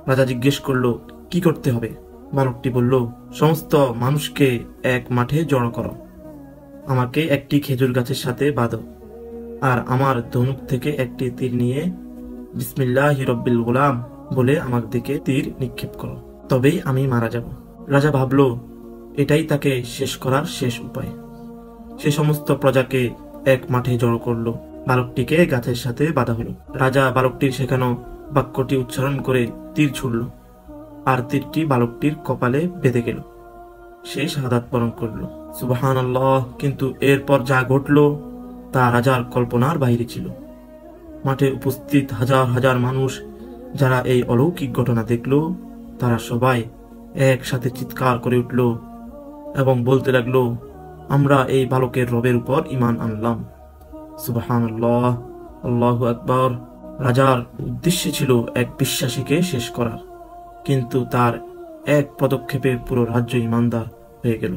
রাজা জিজ্ঞেস করলো, কি করতে হবে? বালকটি বলল, সমস্ত মানুষকে এক মাঠে জড়ো করো, আমাকে একটি খেজুর গাছের সাথে বাঁধো, আর আমার ধনুক থেকে একটি তীর নিয়ে বিসমিল্লাহি রব্বিল গুলাম বলে আমার দিকে তীর নিক্ষেপ করো, তবেই আমি মারা যাব। রাজা ভাবলো এটাই তাকে শেষ করার শেষ উপায়। সে সমস্ত প্রজাকে এক মাঠে জড়ো করলো, বালকটিকে গাছের সাথে বাঁধা হলো। রাজা বালকটির শেখানো বাক্যটি উচ্চারণ করে তীর ছুড়ল, আর তীরটি বালকটির কপালে বেঁধে গেল। সে শাহাদাত বরণ করলো। সুবহানাল্লাহ। কিন্তু এরপর যা ঘটলো তা রাজার কল্পনার বাইরে ছিল। মাঠে উপস্থিত হাজার হাজার মানুষ যারা এই অলৌকিক ঘটনা দেখলো, তারা সবাই একসাথে চিৎকার করে উঠল এবং বলতে লাগলো, আমরা এই বালকের রবের উপর ঈমান আনলাম। সুবহানাল্লাহ, আল্লাহু আকবার। রাজার উদ্দেশ্য ছিল এক বিশ্বাসীকে শেষ করার, কিন্তু তার এক পদক্ষেপে পুরো রাজ্য ঈমানদার হয়ে গেল।